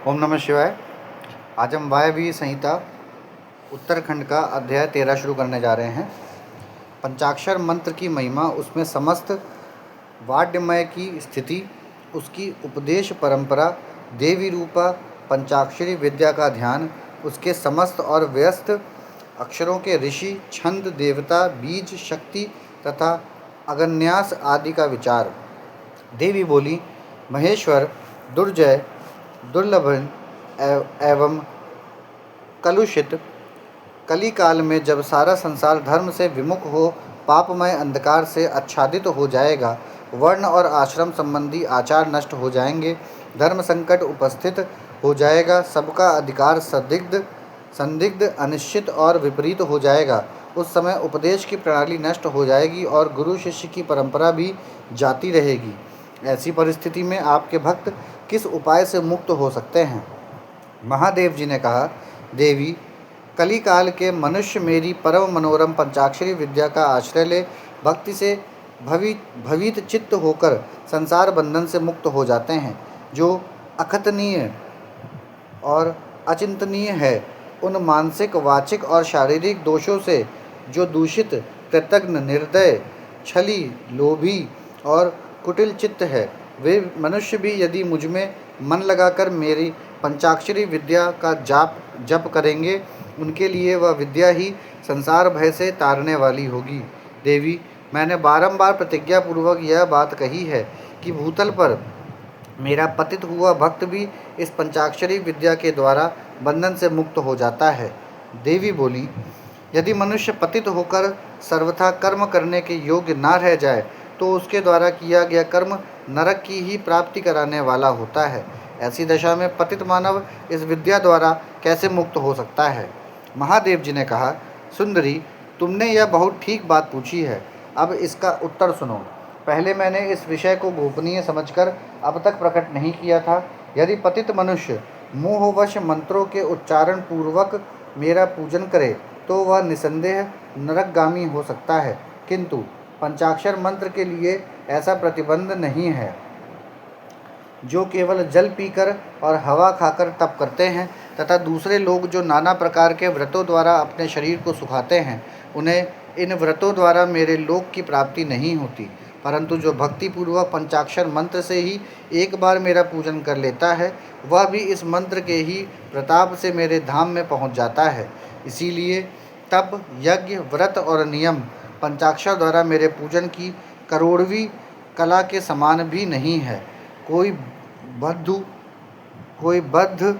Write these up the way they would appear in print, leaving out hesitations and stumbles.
ओम नमः शिवाय। आज हम वायव्य संहिता उत्तरखंड का अध्याय 13 शुरू करने जा रहे हैं। पंचाक्षर मंत्र की महिमा, उसमें समस्त वाड्यमय की स्थिति, उसकी उपदेश परंपरा, देवी रूपा पंचाक्षरी विद्या का ध्यान, उसके समस्त और व्यस्त अक्षरों के ऋषि, छंद, देवता, बीज, शक्ति तथा अगन्यास आदि का विचार। देवी बोली, महेश्वर, दुर्जय, दुर्लभ एवं कलुषित कली काल में जब सारा संसार धर्म से विमुख हो पापमय अंधकार से आच्छादित हो जाएगा, वर्ण और आश्रम संबंधी आचार नष्ट हो जाएंगे, धर्म संकट उपस्थित हो जाएगा, सबका अधिकार संदिग्ध, अनिश्चित और विपरीत हो जाएगा, उस समय उपदेश की प्रणाली नष्ट हो जाएगी और गुरु शिष्य की परंपरा भी जाती रहेगी। ऐसी परिस्थिति में आपके भक्त किस उपाय से मुक्त हो सकते हैं? महादेव जी ने कहा, देवी, कली काल के मनुष्य मेरी परम मनोरम पंचाक्षरी विद्या का आश्रय ले भक्ति से भवित चित्त होकर संसार बंधन से मुक्त हो जाते हैं। जो अखतनीय और अचिंतनीय है, उन मानसिक, वाचिक और शारीरिक दोषों से जो दूषित, कृतघ्न, निर्दय, छली, लोभी और कुटिल चित्त है, वे मनुष्य भी यदि मुझ में मन लगाकर मेरी पंचाक्षरी विद्या का जप करेंगे, उनके लिए वह विद्या ही संसार भय से तारने वाली होगी। देवी, मैंने बारंबार प्रतिज्ञापूर्वक यह बात कही है कि भूतल पर मेरा पतित हुआ भक्त भी इस पंचाक्षरी विद्या के द्वारा बंधन से मुक्त हो जाता है। देवी बोली, यदि मनुष्य पतित होकर सर्वथा कर्म करने के योग्य ना रह जाए तो उसके द्वारा किया गया कर्म नरक की ही प्राप्ति कराने वाला होता है। ऐसी दशा में पतित मानव इस विद्या द्वारा कैसे मुक्त हो सकता है? महादेव जी ने कहा, सुंदरी, तुमने यह बहुत ठीक बात पूछी है। अब इसका उत्तर सुनो। पहले मैंने इस विषय को गोपनीय समझकर अब तक प्रकट नहीं किया था। यदि पतित मनुष्य मोहवश मंत्रों के उच्चारण पूर्वक मेरा पूजन करे तो वह निसंदेह नरकगामी हो सकता है, किंतु पंचाक्षर मंत्र के लिए ऐसा प्रतिबंध नहीं है। जो केवल जल पीकर और हवा खाकर तप करते हैं तथा दूसरे लोग जो नाना प्रकार के व्रतों द्वारा अपने शरीर को सुखाते हैं, उन्हें इन व्रतों द्वारा मेरे लोक की प्राप्ति नहीं होती, परंतु जो भक्तिपूर्वक पंचाक्षर मंत्र से ही एक बार मेरा पूजन कर लेता है, वह भी इस मंत्र के ही प्रताप से मेरे धाम में पहुंच जाता है। इसीलिए तप, यज्ञ, व्रत और नियम पंचाक्षर द्वारा मेरे पूजन की करोड़वीं कला के समान भी नहीं है। कोई बद्ध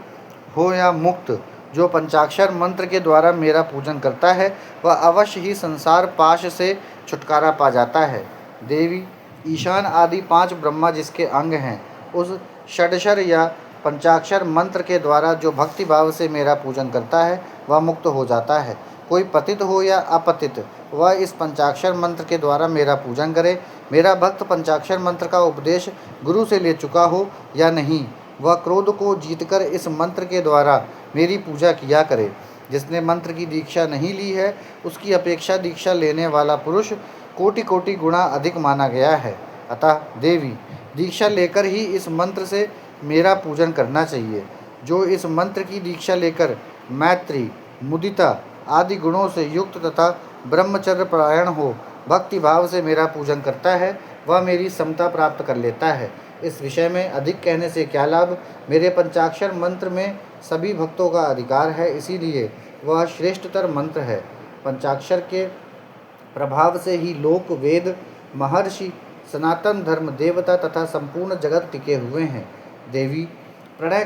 हो या मुक्त, जो पंचाक्षर मंत्र के द्वारा मेरा पूजन करता है, वह अवश्य ही संसार पाश से छुटकारा पा जाता है। देवी, ईशान आदि 5 ब्रह्मा जिसके अंग हैं, उस षडक्षर या पंचाक्षर मंत्र के द्वारा जो भक्ति भाव से मेरा पूजन करता है, वह मुक्त हो जाता है। कोई पतित हो या अपतित, वह इस पंचाक्षर मंत्र के द्वारा मेरा पूजन करे। मेरा भक्त पंचाक्षर मंत्र का उपदेश गुरु से ले चुका हो या नहीं, वह क्रोध को जीतकर इस मंत्र के द्वारा मेरी पूजा किया करे। जिसने मंत्र की दीक्षा नहीं ली है, उसकी अपेक्षा दीक्षा लेने वाला पुरुष कोटि कोटि गुणा अधिक माना गया है। अतः देवी, दीक्षा लेकर ही इस मंत्र से मेरा पूजन करना चाहिए। जो इस मंत्र की दीक्षा लेकर मैत्री, मुदिता आदि गुणों से युक्त तथा ब्रह्मचर्य परायण हो भक्ति भाव से मेरा पूजन करता है, वह मेरी समता प्राप्त कर लेता है। इस विषय में अधिक कहने से क्या लाभ? मेरे पंचाक्षर मंत्र में सभी भक्तों का अधिकार है, इसीलिए वह श्रेष्ठतर मंत्र है। पंचाक्षर के प्रभाव से ही लोक, वेद, महर्षि, सनातन धर्म, देवता तथा संपूर्ण जगत टिके हुए हैं। देवी, प्रलय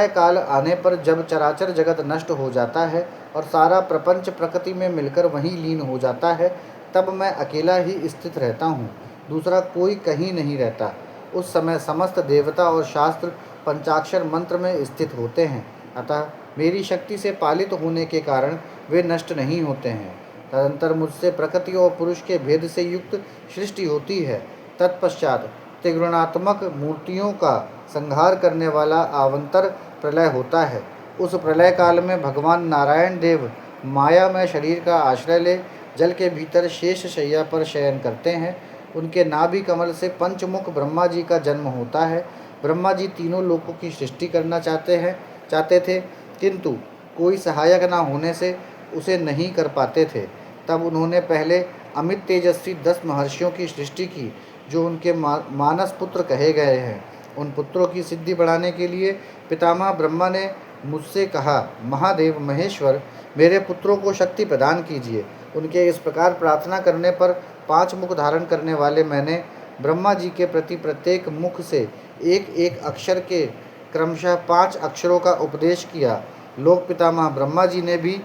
काल आने पर जब चराचर जगत नष्ट हो जाता है और सारा प्रपंच प्रकृति में मिलकर वहीं लीन हो जाता है, तब मैं अकेला ही स्थित रहता हूँ, दूसरा कोई कहीं नहीं रहता। उस समय समस्त देवता और शास्त्र पंचाक्षर मंत्र में स्थित होते हैं, अतः मेरी शक्ति से पालित होने के कारण वे नष्ट नहीं होते हैं। तदंतर मुझसे प्रकृति और पुरुष के भेद से युक्त सृष्टि होती है। तत्पश्चात त्रिगुणात्मक मूर्तियों का संहार करने वाला आवंतर प्रलय होता है। उस प्रलय काल में भगवान नारायण देव माया में शरीर का आश्रय ले जल के भीतर शेष शैया पर शयन करते हैं। उनके नाभि कमल से पंचमुख ब्रह्मा जी का जन्म होता है। ब्रह्मा जी तीनों लोकों की सृष्टि करना चाहते थे, किंतु कोई सहायक न होने से उसे नहीं कर पाते थे। तब उन्होंने पहले अमित तेजस्वी 10 महर्षियों की सृष्टि की, जो उनके मानस पुत्र कहे गए हैं। उन पुत्रों की सिद्धि बढ़ाने के लिए पितामह ब्रह्मा ने मुझसे कहा, महादेव महेश्वर, मेरे पुत्रों को शक्ति प्रदान कीजिए। उनके इस प्रकार प्रार्थना करने पर 5 मुख धारण करने वाले मैंने ब्रह्मा जी के प्रति प्रत्येक मुख से एक एक अक्षर के क्रमशः 5 अक्षरों का उपदेश किया। लोक पितामह ब्रह्मा जी ने भी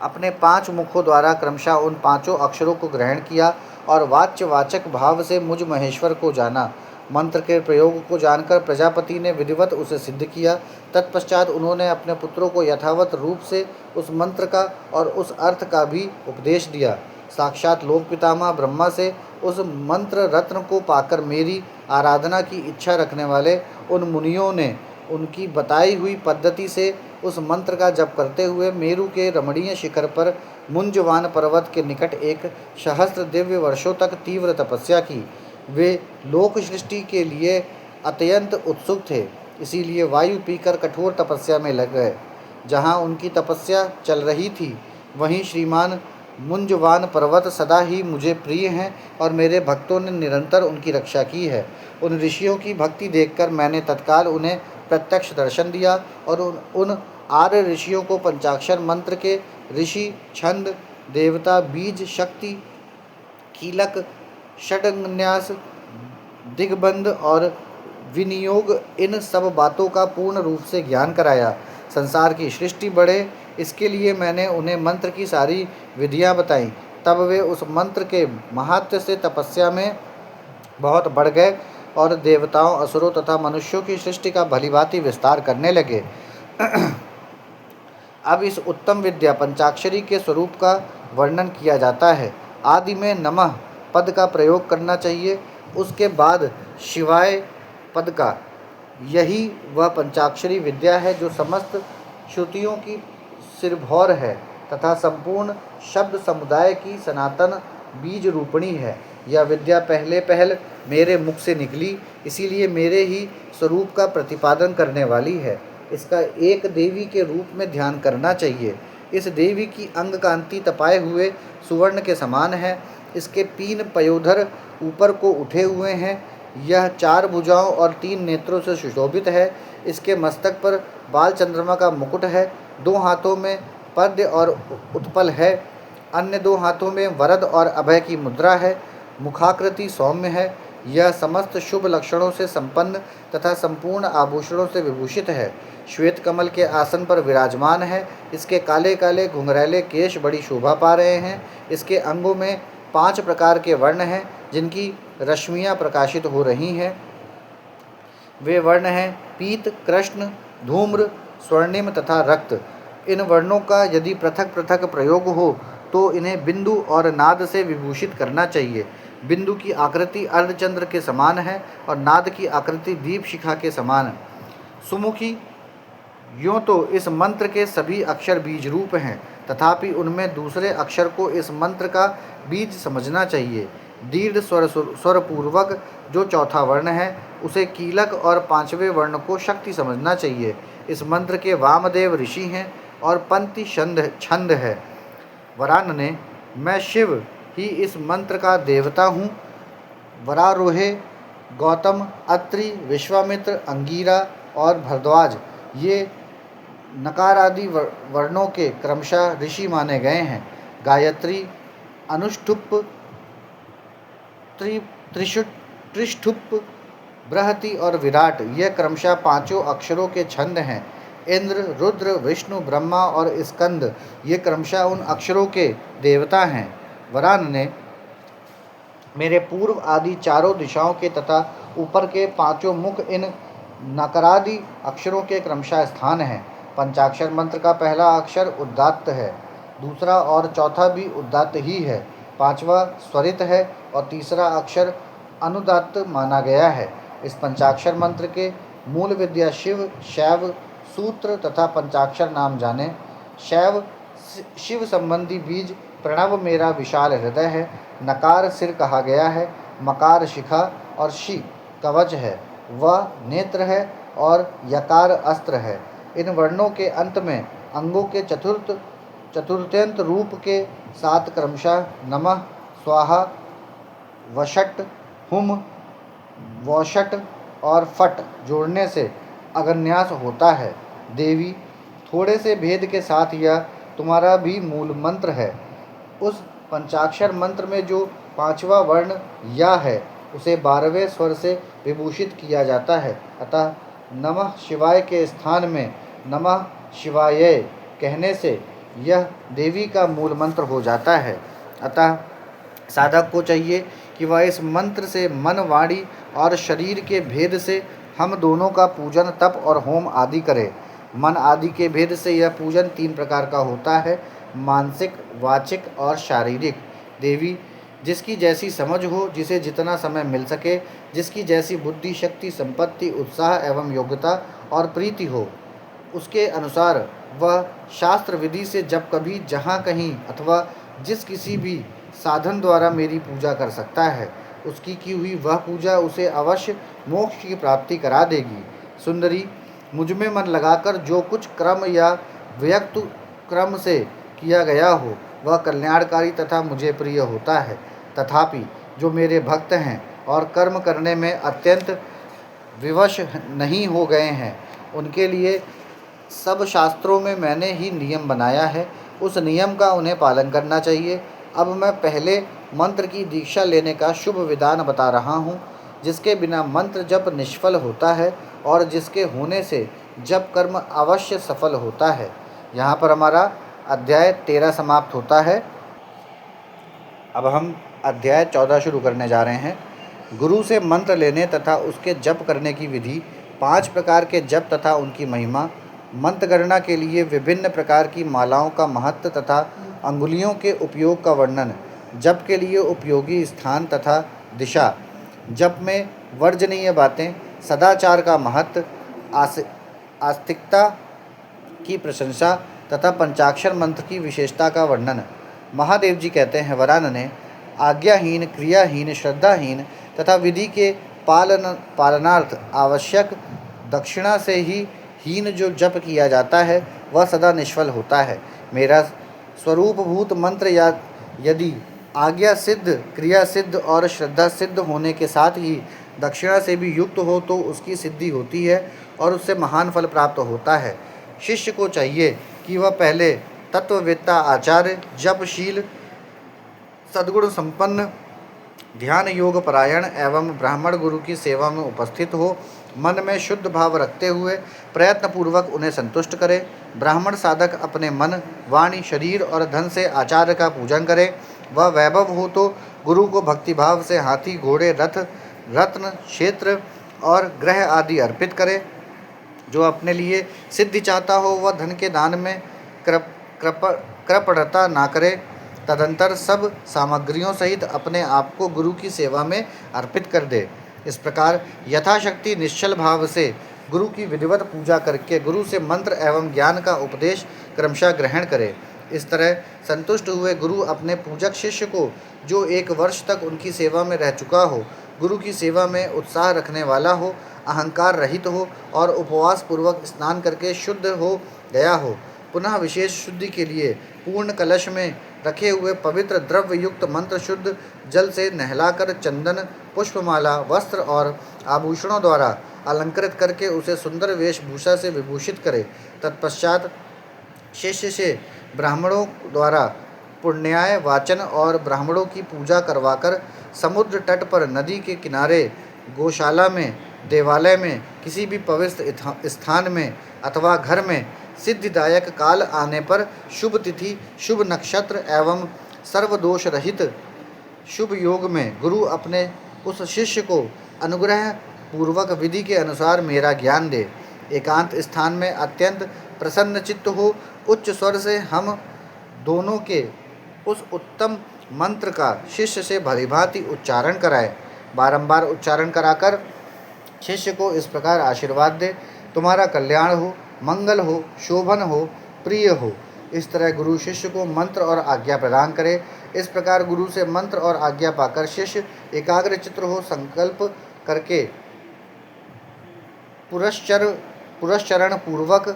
अपने 5 मुखों द्वारा क्रमशः उन 5 अक्षरों को ग्रहण किया और वाच्यवाचक भाव से मुझ महेश्वर को जाना। मंत्र के प्रयोग को जानकर प्रजापति ने विधिवत उसे सिद्ध किया। तत्पश्चात उन्होंने अपने पुत्रों को यथावत रूप से उस मंत्र का और उस अर्थ का भी उपदेश दिया। साक्षात लोक पितामह ब्रह्मा से उस मंत्र रत्न को पाकर मेरी आराधना की इच्छा रखने वाले उन मुनियों ने उनकी बताई हुई पद्धति से उस मंत्र का जप करते हुए मेरु के रमणीय शिखर पर मुंजवान पर्वत के निकट एक सहस्त्र दिव्य वर्षों तक तीव्र तपस्या की। वे लोक सृष्टि के लिए अत्यंत उत्सुक थे, इसीलिए वायु पीकर कठोर तपस्या में लग गए। जहाँ उनकी तपस्या चल रही थी, वहीं श्रीमान मुंजवान पर्वत सदा ही मुझे प्रिय हैं और मेरे भक्तों ने निरंतर उनकी रक्षा की है। उन ऋषियों की भक्ति देखकर मैंने तत्काल उन्हें प्रत्यक्ष दर्शन दिया और उन आर्य ऋषियों को पंचाक्षर मंत्र के ऋषि, छंद, देवता, बीज, शक्ति, कीलक, षडन्यास, दिग्बंध और विनियोग, इन सब बातों का पूर्ण रूप से ज्ञान कराया। संसार की सृष्टि बढ़े, इसके लिए मैंने उन्हें मंत्र की सारी विधियां बताईं। तब वे उस मंत्र के महात्म्य से तपस्या में बहुत बढ़ गए और देवताओं, असुरों तथा मनुष्यों की सृष्टि का भलीभांति विस्तार करने लगे। अब इस उत्तम विद्या पंचाक्षरी के स्वरूप का वर्णन किया जाता है। आदि में नमः पद का प्रयोग करना चाहिए, उसके बाद शिवाय पद का। यही वह पंचाक्षरी विद्या है जो समस्त श्रुतियों की सिरभौर है तथा संपूर्ण शब्द समुदाय की सनातन बीज रूपणी है। यह विद्या पहल मेरे मुख से निकली, इसीलिए मेरे ही स्वरूप का प्रतिपादन करने वाली है। इसका एक देवी के रूप में ध्यान करना चाहिए। इस देवी की अंग कांति तपाए हुए सुवर्ण के समान है। इसके 3 पयोधर ऊपर को उठे हुए हैं। यह 4 भुजाओं और 3 नेत्रों से सुशोभित है। इसके मस्तक पर बाल चंद्रमा का मुकुट है। 2 हाथों में पद्य और उत्पल है, अन्य 2 हाथों में वरद और अभय की मुद्रा है। मुखाकृति सौम्य है। यह समस्त शुभ लक्षणों से संपन्न तथा संपूर्ण आभूषणों से विभूषित है। श्वेत कमल के आसन पर विराजमान है। इसके काले काले घुंघरैले केश बड़ी शोभा पा रहे हैं। इसके अंगों में 5 प्रकार के वर्ण हैं, जिनकी रश्मियाँ प्रकाशित हो रही हैं। वे वर्ण हैं पीत, कृष्ण, धूम्र, स्वर्णिम तथा रक्त। इन वर्णों का यदि पृथक पृथक प्रयोग हो तो इन्हें बिंदु और नाद से विभूषित करना चाहिए। बिंदु की आकृति अर्धचंद्र के समान है और नाद की आकृति दीप शिखा के समान। सुमुखी, यूँ तो इस मंत्र के सभी अक्षर बीज रूप हैं, तथापि उनमें दूसरे अक्षर को इस मंत्र का बीज समझना चाहिए। दीर्घ स्वरपूर्वक जो चौथा वर्ण है, उसे कीलक और 5वें वर्ण को शक्ति समझना चाहिए। इस मंत्र के वामदेव ऋषि हैं और पंक्ति छंद है। वरानने, मैं शिव ही इस मंत्र का देवता हूँ। वरारोहे, गौतम, अत्रि, विश्वामित्र, अंगीरा और भरद्वाज ये नकारादि वर्णों के क्रमशः ऋषि माने गए हैं। गायत्री, अनुष्ठुप, त्रिष्ठुप, बृहति और विराट ये क्रमशः 5 अक्षरों के छंद हैं। इंद्र, रुद्र, विष्णु, ब्रह्मा और स्कंद ये क्रमशः उन अक्षरों के देवता हैं। वरानने, मेरे पूर्व आदि चारों दिशाओं के तथा ऊपर के 5 मुख इन नकारादि अक्षरों के क्रमशः स्थान हैं। पंचाक्षर मंत्र का पहला अक्षर उदात्त है, दूसरा और चौथा भी उदात्त ही है, 5वां स्वरित है और तीसरा अक्षर अनुदात्त माना गया है। इस पंचाक्षर मंत्र के मूल विद्या शिव, शैव, सूत्र तथा पंचाक्षर नाम जाने। शैव शिव संबंधी बीज प्रणव मेरा विशाल हृदय है। नकार सिर कहा गया है, मकार शिखा और शी कवच है। व नेत्र है और यकार अस्त्र है। इन वर्णों के अंत में अंगों के चतुर्थ्यंत रूप के साथ क्रमशः नमः, स्वाहा, वषट, हुम, वौषट और फट जोड़ने से अगन्यास होता है। देवी, थोड़े से भेद के साथ यह तुम्हारा भी मूल मंत्र है। उस पंचाक्षर मंत्र में जो पांचवा वर्ण या है उसे 12वें स्वर से विभूषित किया जाता है। अतः नमः शिवाय के स्थान में नमः शिवाय कहने से यह देवी का मूल मंत्र हो जाता है। अतः साधक को चाहिए कि वह इस मंत्र से मन, वाणी और शरीर के भेद से हम दोनों का पूजन, तप और होम आदि करे। मन आदि के भेद से यह पूजन 3 प्रकार का होता है: मानसिक, वाचिक और शारीरिक। देवी, जिसकी जैसी समझ हो, जिसे जितना समय मिल सके, जिसकी जैसी बुद्धि, शक्ति, संपत्ति, उत्साह एवं योग्यता और प्रीति हो, उसके अनुसार वह शास्त्र विधि से जब कभी, जहाँ कहीं अथवा जिस किसी भी साधन द्वारा मेरी पूजा कर सकता है। उसकी की हुई वह पूजा उसे अवश्य मोक्ष की प्राप्ति करा देगी। सुंदरी, मुझ में मन लगाकर जो कुछ क्रम या व्यक्त क्रम से किया गया हो वह कल्याणकारी तथा मुझे प्रिय होता है। तथापि जो मेरे भक्त हैं और कर्म करने में अत्यंत विवश नहीं हो गए हैं, उनके लिए सब शास्त्रों में मैंने ही नियम बनाया है। उस नियम का उन्हें पालन करना चाहिए। अब मैं पहले मंत्र की दीक्षा लेने का शुभ विधान बता रहा हूँ, जिसके बिना मंत्र जप निष्फल होता है और जिसके होने से जप कर्म अवश्य सफल होता है। यहाँ पर हमारा अध्याय 13 समाप्त होता है। अब हम अध्याय 14 शुरू करने जा रहे हैं। गुरु से मंत्र लेने तथा उसके जप करने की विधि, 5 प्रकार के जप तथा उनकी महिमा, मंत्र गणना के लिए विभिन्न प्रकार की मालाओं का महत्व तथा अंगुलियों के उपयोग का वर्णन, जप के लिए उपयोगी स्थान तथा दिशा, जप में वर्जनीय बातें, सदाचार का महत्व, आस्तिकता की प्रशंसा तथा पंचाक्षर मंत्र की विशेषता का वर्णन। महादेव जी कहते हैं, वरानने, आज्ञाहीन, क्रियाहीन, श्रद्धाहीन तथा विधि के पालनार्थ आवश्यक दक्षिणा से ही हीन जो जप किया जाता है वह सदा निष्फल होता है। मेरा स्वरूपभूत मंत्र या यदि आज्ञा सिद्ध, क्रिया सिद्ध और श्रद्धा सिद्ध होने के साथ ही दक्षिणा से भी युक्त हो तो उसकी सिद्धि होती है और उससे महान फल प्राप्त होता है। शिष्य को चाहिए कि वह पहले तत्ववेत्ता, आचार्य, जपशील, सद्गुण संपन्न, ध्यान योग परायण एवं ब्राह्मण गुरु की सेवा में उपस्थित हो, मन में शुद्ध भाव रखते हुए प्रयत्नपूर्वक उन्हें संतुष्ट करे। ब्राह्मण साधक अपने मन, वाणी, शरीर और धन से आचार्य का पूजन करे। वह वैभव हो तो गुरु को भक्तिभाव से हाथी, घोड़े, रथ, रत्न, क्षेत्र और ग्रह आदि अर्पित करे। जो अपने लिए सिद्धि चाहता हो वह धन के दान में कृपणता ना करे। तदंतर सब सामग्रियों सहित अपने आप को गुरु की सेवा में अर्पित कर दे। इस प्रकार यथाशक्ति निश्चल भाव से गुरु की विधिवत पूजा करके गुरु से मंत्र एवं ज्ञान का उपदेश क्रमशः ग्रहण करे। इस तरह संतुष्ट हुए गुरु अपने पूजक शिष्य को, जो 1 वर्ष तक उनकी सेवा में रह चुका हो, गुरु की सेवा में उत्साह रखने वाला हो, अहंकार रहित हो और उपवास पूर्वक स्नान करके शुद्ध हो गया हो, पुनः विशेष शुद्धि के लिए पूर्ण कलश में रखे हुए पवित्र द्रव्य युक्त मंत्र शुद्ध जल से नहलाकर चंदन, पुष्पमाला, वस्त्र और आभूषणों द्वारा अलंकृत करके उसे सुंदर वेशभूषा से विभूषित करे। तत्पश्चात शिष्य से ब्राह्मणों द्वारा पुण्याय वाचन और ब्राह्मणों की पूजा करवाकर समुद्र तट पर, नदी के किनारे, गौशाला में, देवालय में, किसी भी पवित्र स्थान में अथवा घर में सिद्धिदायक काल आने पर शुभ तिथि, शुभ नक्षत्र एवं सर्वदोष रहित शुभ योग में गुरु अपने उस शिष्य को अनुग्रह पूर्वक विधि के अनुसार मेरा ज्ञान दे। एकांत स्थान में अत्यंत प्रसन्न चित्त हो उच्च स्वर से हम दोनों के उस उत्तम मंत्र का शिष्य से भलीभांति उच्चारण कराए। बारंबार उच्चारण कराकर शिष्य को इस प्रकार आशीर्वाद दे, तुम्हारा कल्याण हो, मंगल हो, शोभन हो, प्रिय हो। इस तरह गुरु शिष्य को मंत्र और आज्ञा प्रदान करे। इस प्रकार गुरु से मंत्र और आज्ञा पाकर शिष्य एकाग्र चित्त हो संकल्प करके पुरस्चरण पूर्वक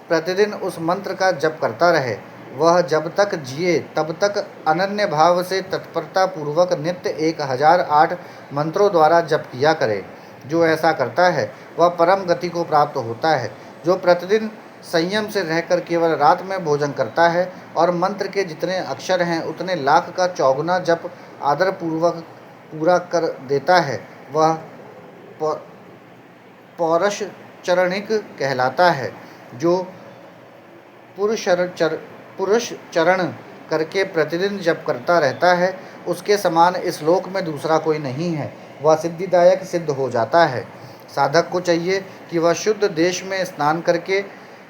प्रतिदिन उस मंत्र का जप करता रहे। वह जब तक जिए तब तक अनन्य भाव से तत्परता पूर्वक नित्य 1008 मंत्रों द्वारा जप किया करे। जो ऐसा करता है वह परम गति को प्राप्त होता है। जो प्रतिदिन संयम से रहकर केवल रात में भोजन करता है और मंत्र के जितने अक्षर हैं उतने लाख का चौगुना जप आदर पूर्वक पूरा कर देता है, वह पौरुषचरणिक कहलाता है। जो पुरुष चरण करके प्रतिदिन जप करता रहता है, उसके समान इस लोक में दूसरा कोई नहीं है। वह सिद्धिदायक सिद्ध हो जाता है। साधक को चाहिए कि वह शुद्ध देश में स्नान करके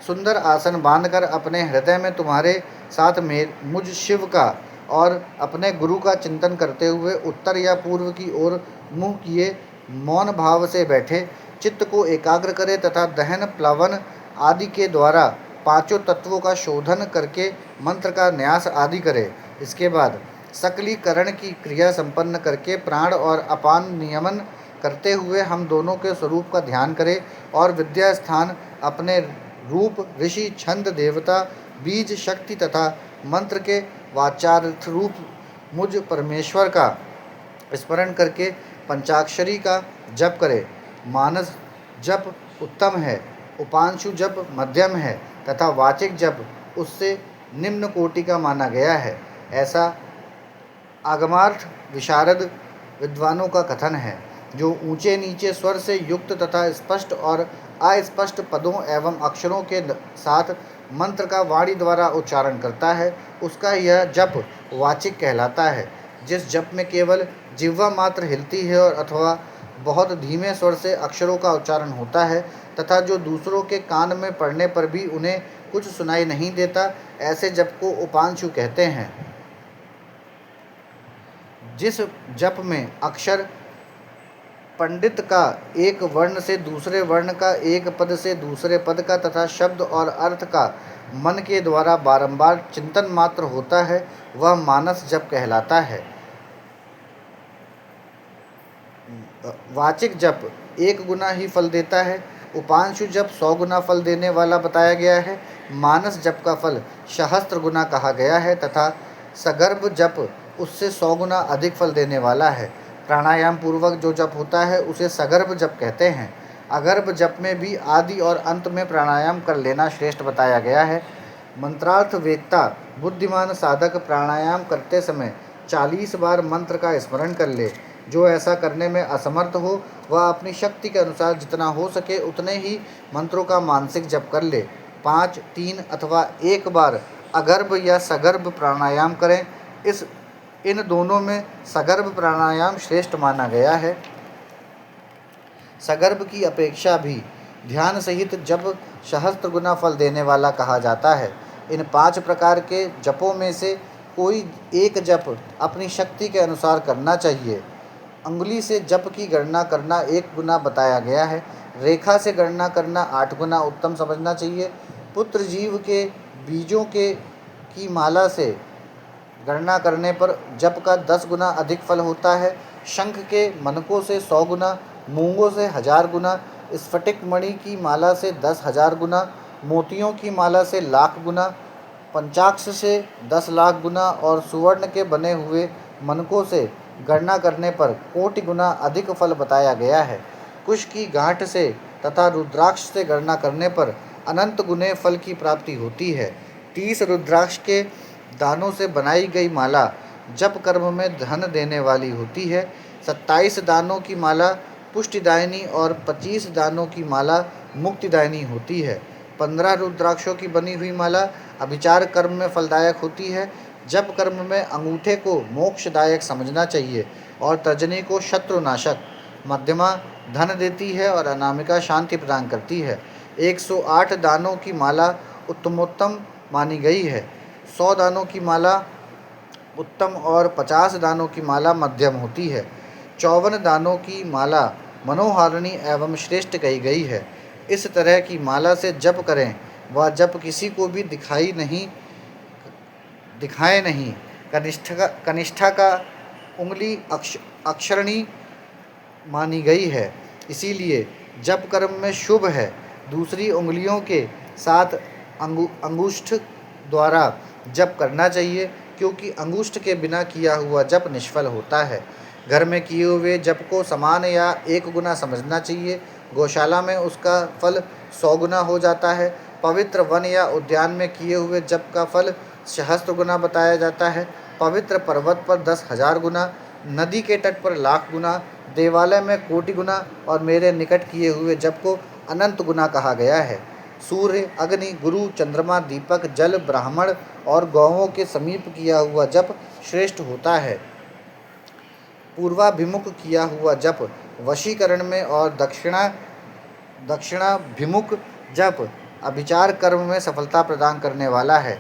सुंदर आसन बांधकर अपने हृदय में तुम्हारे साथ मुझ शिव का और अपने गुरु का चिंतन करते हुए उत्तर या पूर्व की ओर मुँह किए मौन भाव से बैठे चित्त को एकाग्र करे तथा दहन प्लवन आदि के द्वारा पांचों तत्वों का शोधन करके मंत्र का न्यास आदि करे। इसके बाद सकलीकरण की क्रिया संपन्न करके प्राण और अपान नियमन करते हुए हम दोनों के स्वरूप का ध्यान करें और विद्या स्थान अपने रूप ऋषि छंद देवता बीज शक्ति तथा मंत्र के वाचार्थ रूप मुझ परमेश्वर का स्मरण करके पंचाक्षरी का जप करे। मानस जप उत्तम है, उपांशु जप मध्यम है तथा वाचिक जप उससे निम्न कोटि का माना गया है। ऐसा आगमार्थ विशारद विद्वानों का कथन है। जो ऊंचे नीचे स्वर से युक्त तथा स्पष्ट और अस्पष्ट पदों एवं अक्षरों के साथ मंत्र का वाणी द्वारा उच्चारण करता है, उसका यह जप वाचिक कहलाता है। जिस जप में केवल जिह्वा मात्र हिलती है और अथवा बहुत धीमे स्वर से अक्षरों का उच्चारण होता है तथा जो दूसरों के कान में पड़ने पर भी उन्हें कुछ सुनाई नहीं देता, ऐसे जप को उपांशु कहते हैं। जिस जप में अक्षर पंडित का एक वर्ण से दूसरे वर्ण का, एक पद से दूसरे पद का तथा शब्द और अर्थ का मन के द्वारा बारंबार चिंतन मात्र होता है, वह मानस जप कहलाता है। वाचिक जप 1 गुना ही फल देता है। उपांशु जप 100 गुना फल देने वाला बताया गया है। मानस जप का फल सहस्त्र गुना कहा गया है तथा सगर्भ जप उससे 100 गुना अधिक फल देने वाला है। प्राणायाम पूर्वक जो जप होता है उसे सगर्भ जप कहते हैं। अगर्भ जप में भी आदि और अंत में प्राणायाम कर लेना श्रेष्ठ बताया गया है। मंत्रार्थ वेत्ता बुद्धिमान साधक प्राणायाम करते समय 40 बार मंत्र का स्मरण कर ले। जो ऐसा करने में असमर्थ हो वह अपनी शक्ति के अनुसार जितना हो सके उतने ही मंत्रों का मानसिक जप कर ले। 5, 3 अथवा 1 बार अगर्भ या सगर्भ प्राणायाम करें। इन दोनों में सगर्भ प्राणायाम श्रेष्ठ माना गया है। सगर्भ की अपेक्षा भी ध्यान सहित जप सहस्त्र गुना फल देने वाला कहा जाता है। इन 5 प्रकार के जपों में से कोई एक जप अपनी शक्ति के अनुसार करना चाहिए। अंगुली से जप की गणना करना 1 गुना बताया गया है। रेखा से गणना करना 8 गुना उत्तम समझना चाहिए। पुत्र जीव के बीजों की माला से गणना करने पर जप का 10 गुना अधिक फल होता है। शंख के मनकों से 100 गुना, मूंगों से 1000 गुना, स्फटिक मणि की माला से 10,000 गुना, मोतियों की माला से लाख गुना, पंचाक्ष से 10 लाख गुना और सुवर्ण के बने हुए मनकों से गणना करने पर कोटि गुना अधिक फल बताया गया है। कुश की गांठ से तथा रुद्राक्ष से गणना करने पर अनंत गुने फल की प्राप्ति होती है। 30 रुद्राक्ष के दानों से बनाई गई माला जप कर्म में धन देने वाली होती है। 27 दानों की माला पुष्टिदायिनी और 25 दानों की माला मुक्तिदायिनी होती है। 15 रुद्राक्षों की बनी हुई माला अभिचार कर्म में फलदायक होती है। जप कर्म में अंगूठे को मोक्षदायक समझना चाहिए और तर्जनी को शत्रुनाशक। मध्यमा धन देती है और अनामिका शांति प्रदान करती है। 108 दानों की माला उत्तमोत्तम मानी गई है। 100 दानों की माला उत्तम और 50 दानों की माला मध्यम होती है। 54 दानों की माला मनोहारिणी एवं श्रेष्ठ कही गई है। इस तरह की माला से जप करें, वह जप किसी को भी दिखाए नहीं। कनिष्ठा का उंगली अक्षरणी मानी गई है, इसीलिए जप कर्म में शुभ है। दूसरी उंगलियों के साथ अंगुष्ठ द्वारा जप करना चाहिए, क्योंकि अंगुष्ठ के बिना किया हुआ जप निष्फल होता है। घर में किए हुए जप को समान या 1 गुना समझना चाहिए। गौशाला में उसका फल 100 गुना हो जाता है। पवित्र वन या उद्यान में किए हुए जप का फल सहस्त्र गुना बताया जाता है। पवित्र पर्वत पर 10,000 गुना, नदी के तट पर लाख गुना, देवालय में कोटि गुना और मेरे निकट किए हुए जप को अनंत गुना कहा गया है। सूर्य, अग्नि, गुरु, चंद्रमा, दीपक, जल, ब्राह्मण और गौओं के समीप किया हुआ जप श्रेष्ठ होता है। पूर्वाभिमुख किया हुआ जप वशीकरण में और दक्षिणाभिमुख जप अभिचार कर्म में सफलता प्रदान करने वाला है।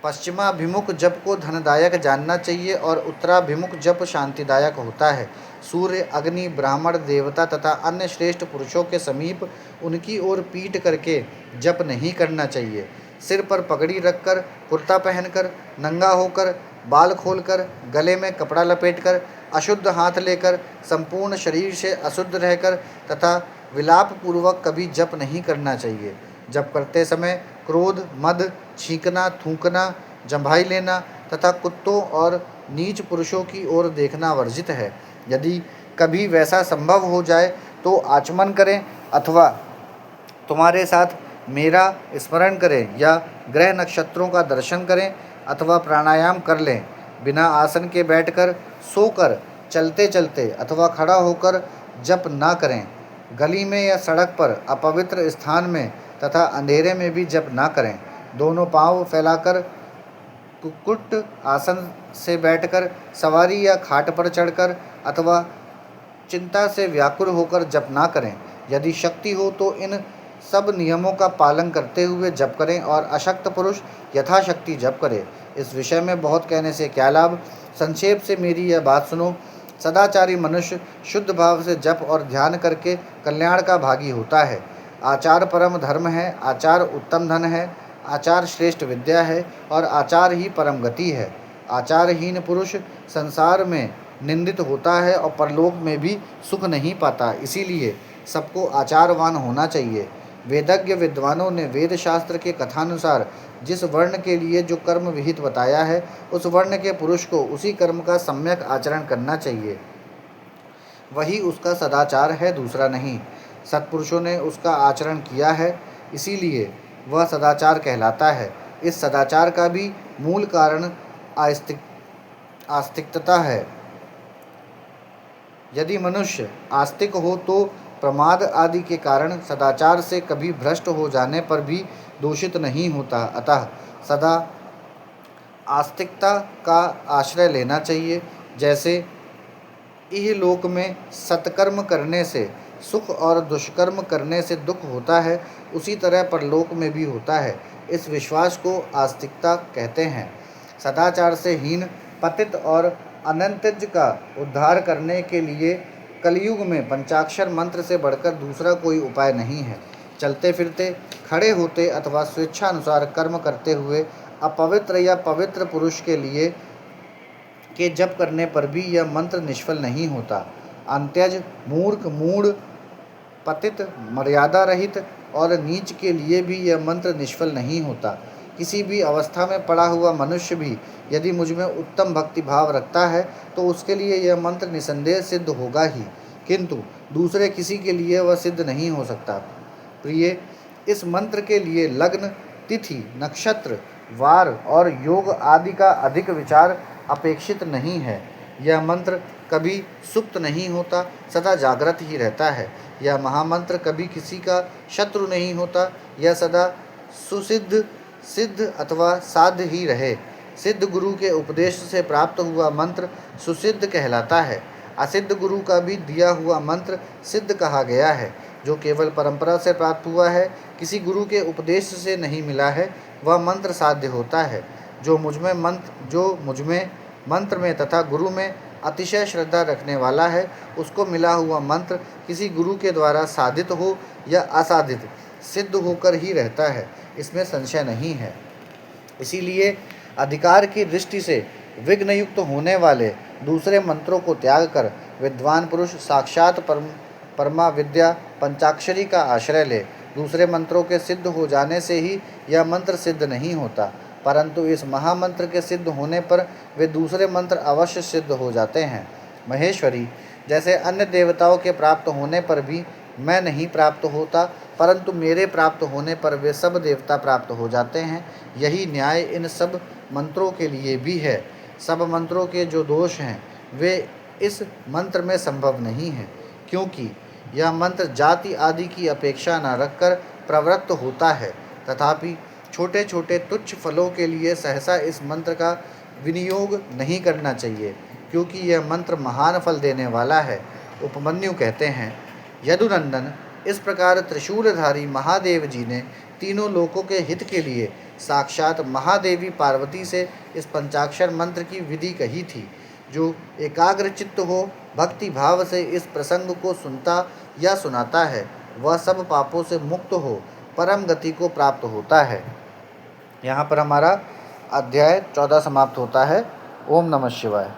पश्चिमाभिमुख जप को धनदायक जानना चाहिए और उत्तराभिमुख जप शांतिदायक होता है। सूर्य, अग्नि, ब्राह्मण, देवता तथा अन्य श्रेष्ठ पुरुषों के समीप उनकी ओर पीठ करके जप नहीं करना चाहिए। सिर पर पगड़ी रखकर, कुर्ता पहनकर, नंगा होकर, बाल खोलकर, गले में कपड़ा लपेटकर, अशुद्ध हाथ लेकर, संपूर्ण शरीर से अशुद्ध रहकर तथा विलाप पूर्वक कभी जप नहीं करना चाहिए। जप करते समय क्रोध, मद, छींकना, थूकना, जम्भाई लेना तथा कुत्तों और नीच पुरुषों की ओर देखना वर्जित है। यदि कभी वैसा संभव हो जाए तो आचमन करें अथवा तुम्हारे साथ मेरा स्मरण करें या ग्रह नक्षत्रों का दर्शन करें अथवा प्राणायाम कर लें। बिना आसन के बैठकर, सोकर, चलते चलते अथवा खड़ा होकर जप ना करें। गली में या सड़क पर, अपवित्र स्थान में तथा अंधेरे में भी जप ना करें। दोनों पांव फैलाकर, कुक्कुट आसन से बैठकर, सवारी या खाट पर चढ़कर अथवा चिंता से व्याकुल होकर जप ना करें। यदि शक्ति हो तो इन सब नियमों का पालन करते हुए जप करें और अशक्त पुरुष यथाशक्ति जप करे। इस विषय में बहुत कहने से क्या लाभ। संक्षेप से मेरी यह बात सुनो। सदाचारी मनुष्य शुद्ध भाव से जप और ध्यान करके कल्याण का भागी होता है। आचार परम धर्म है, आचार उत्तम धन है, आचार श्रेष्ठ विद्या है और आचार ही परम गति है। आचारहीन पुरुष संसार में निंदित होता है और परलोक में भी सुख नहीं पाता। इसीलिए सबको आचारवान होना चाहिए। वेदज्ञ विद्वानों ने वेद शास्त्र के कथानुसार जिस वर्ण के लिए जो कर्म विहित बताया है, उस वर्ण के पुरुष को उसी कर्म का सम्यक आचरण करना चाहिए। वही उसका सदाचार है, दूसरा नहीं। सत्पुरुषों ने उसका आचरण किया है, इसीलिए वह सदाचार कहलाता है। इस सदाचार का भी मूल कारण आस्तिकता है। यदि मनुष्य आस्तिक हो तो प्रमाद आदि के कारण सदाचार से कभी भ्रष्ट हो जाने पर भी दूषित नहीं होता। अतः सदा आस्तिकता का आश्रय लेना चाहिए। जैसे इहलोक में सत्कर्म करने से सुख और दुष्कर्म करने से दुख होता है, उसी तरह परलोक में भी होता है। इस विश्वास को आस्तिकता कहते हैं। सदाचार से हीन, पतित और अनंतज का उद्धार करने के लिए कलयुग में पंचाक्षर मंत्र से बढ़कर दूसरा कोई उपाय नहीं है। चलते फिरते, खड़े होते अथवा स्वेच्छानुसार कर्म करते हुए अपवित्र या पवित्र पुरुष के लिए के जप करने पर भी यह मंत्र निष्फल नहीं होता। अंत्यज, मूर्ख, मूढ़, पतित, मर्यादा रहित और नीच के लिए भी यह मंत्र निष्फल नहीं होता। किसी भी अवस्था में पड़ा हुआ मनुष्य भी यदि मुझ में उत्तम भक्ति भाव रखता है तो उसके लिए यह मंत्र निसंदेह सिद्ध होगा ही, किंतु दूसरे किसी के लिए वह सिद्ध नहीं हो सकता। प्रिय, इस मंत्र के लिए लग्न, तिथि, नक्षत्र, वार और योग आदि का अधिक विचार अपेक्षित नहीं है। यह मंत्र कभी सुप्त नहीं होता, सदा जागृत ही रहता है। यह महामंत्र कभी किसी का शत्रु नहीं होता। यह सदा सुसिद्ध, सिद्ध अथवा साध्य ही रहे। सिद्ध गुरु के उपदेश से प्राप्त हुआ मंत्र सुसिद्ध कहलाता है। असिद्ध गुरु का भी दिया हुआ मंत्र सिद्ध कहा गया है। जो केवल परंपरा से प्राप्त हुआ है, किसी गुरु के उपदेश से नहीं मिला है, वह मंत्र साध्य होता है। जो मुझमें मंत्र में तथा गुरु में अतिशय श्रद्धा रखने वाला है, उसको मिला हुआ मंत्र किसी गुरु के द्वारा साधित हो या असाधित सिद्ध होकर ही रहता है, इसमें संशय नहीं है। इसीलिए अधिकार की दृष्टि से विघ्नयुक्त होने वाले दूसरे मंत्रों को त्याग कर विद्वान पुरुष साक्षात परमा विद्या पंचाक्षरी का आश्रय ले। दूसरे मंत्रों के सिद्ध हो जाने से ही यह मंत्र सिद्ध नहीं होता, परंतु इस महामंत्र के सिद्ध होने पर वे दूसरे मंत्र अवश्य सिद्ध हो जाते हैं। महेश्वरी, जैसे अन्य देवताओं के प्राप्त होने पर भी मैं नहीं प्राप्त होता, परंतु मेरे प्राप्त होने पर वे सब देवता प्राप्त हो जाते हैं, यही न्याय इन सब मंत्रों के लिए भी है। सब मंत्रों के जो दोष हैं वे इस मंत्र में संभव नहीं हैं, क्योंकि यह मंत्र जाति आदि की अपेक्षा न रखकर प्रवृत्त होता है। तथापि छोटे छोटे तुच्छ फलों के लिए सहसा इस मंत्र का विनियोग नहीं करना चाहिए, क्योंकि यह मंत्र महान फल देने वाला है। उपमन्यु कहते हैं, यदुनंदन, इस प्रकार त्रिशूलधारी महादेव जी ने तीनों लोकों के हित के लिए साक्षात महादेवी पार्वती से इस पंचाक्षर मंत्र की विधि कही थी। जो एकाग्रचित्त हो, भक्ति भाव से इस प्रसंग को सुनता या सुनाता है, वह सब पापों से मुक्त हो परम गति को प्राप्त होता है। यहाँ पर हमारा अध्याय 14 समाप्त होता है। ओम नमः शिवाय।